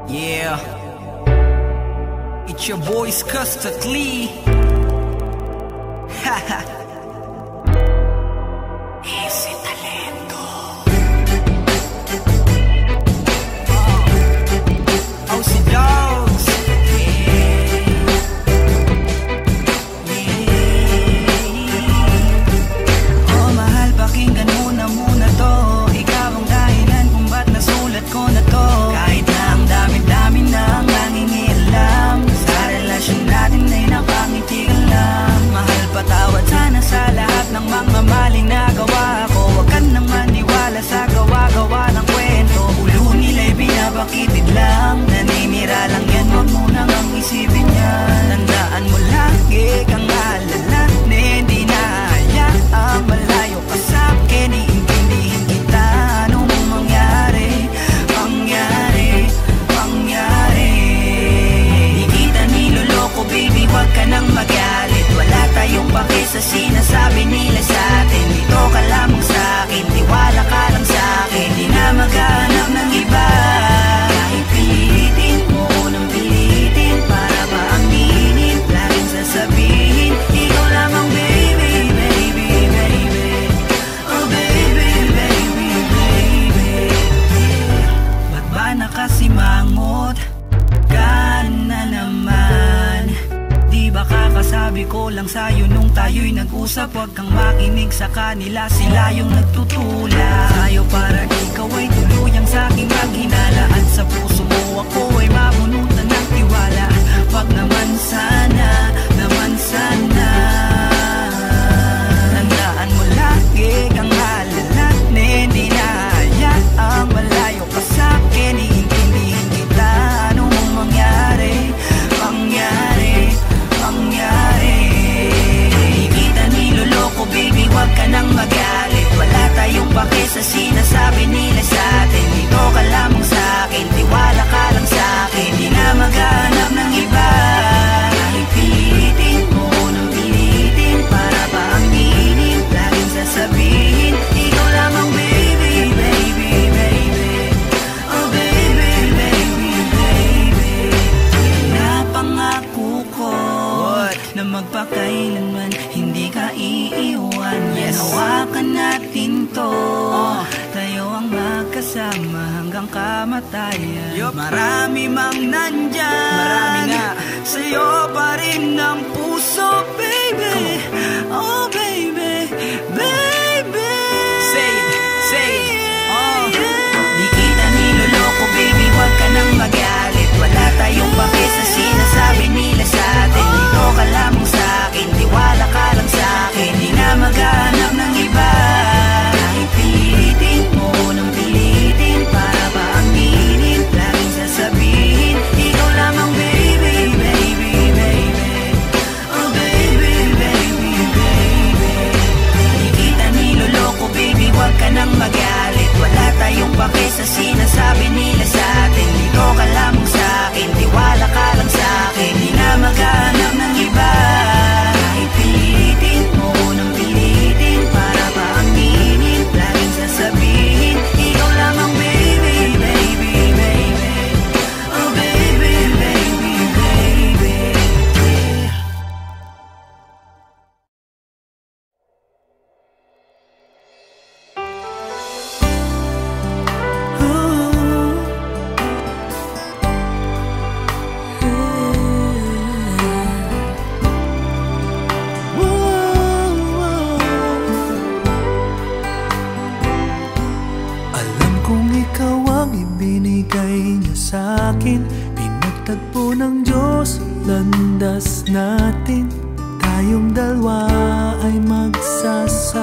Yeah, it's your boys Custard Lee. Haha. Ese talento. Oh, si Dogs. Oh, mahal, pakinggan mo na muna to. Ikaw ang dahilan kung ba't nasulat ko na to. Kahit na ang dami-dami na ang nangingialam, sa relasyon natin ay napangiti ka lang. Mahal, patawad sana sa lahat ng mga maling nagawa ko. Huwag ka nang maniwala sa gawa-gawa ng kwento. Ulo nila'y binabakitid lang, naninira lang yan, huwag mo nang ang isipin yan. Tandaan mo lagi kang alala, na hindi nahayaang malayo ka sa'kin. Iintindihin kita, anong mangyari, mangyari, mangyari. Di kita niloloko baby, huwag ka nang magalit. Wala tayong pake sa sinasabi nila sa'tin. Dito ka lamang sa'kin, tiwala ka lang sa'kin. Di na maghanap ng iba. Kahit pilitin mo nang pilitin, para ba aminin, laging sasabihin, ikaw lamang baby, baby, baby. Oh baby, baby, baby. Ba't ba nakasimangot ka na naman? Di ba kakasabi ko lang sa'yo nung tayo'y nag-usap? Huwag kang makinig sa kanila, sila yung nagtutulak sa'yo para ikaw ay tuluyang sa'king maghinala. At sa puso mo ako ay mabunutan ng tiwala. Wag naman sana, naman sana. Tandaan mo lagi kang alala, na hindi nahayaang malayo ka sa'kin. Iintindihin kita, anong mangyari, mangyari, mangyari. Di kita niloloko baby, huwag ka nang magalit. Wala tayong pake sa sinasabi nila sa'tin. Dito ka lamang sa'kin, tiwala ka lang sa'kin. Di na maghanap ng iba. Kahit pilitin mo nang pilitin, para ba aminin, laging sasabihin, ikaw lamang baby, baby, baby. Oh baby, baby, baby. Napangako ko na magpakailanman hindi ka iiwan. Yes, hawakan natin to. Tayo ang magkasama hanggang kamatayan. Marami mang nandyan, marami nga, sa'yo pa rin ang puso, baby. Oh baby, baby. Say it, say it. Oh, di kita niloloko baby, huwag ka nang magalit. Wala tayong pake sa sinasabi nila sa'tin. Dito ka lamang sa'kin, tiwala ka lang sa'kin. Di na maghanap ng iba. Kahit pilitin mo nang pilitin, para ba aminin, laging sasabihin, ikaw lamang baby, baby, baby. Oh baby, baby, baby. Di kita niloloko baby, huwag ka nang magalit. Wala tayong pake sa sinasabi nila sa'tin. Dito ka lamang sa'kin, tiwala ka lang sa'kin. Di na maghanap ng iba. Kahit pilitin mo nang pilitin, para ba aminin, laging sasabihin, ikaw lamang baby, baby, baby. Oh baby, baby, baby. Alam kong ikaw ang ibinigay niya sa'kin. Pinagtagpo ng Diyos, landas natin. Tayong dalawa ay magsasama.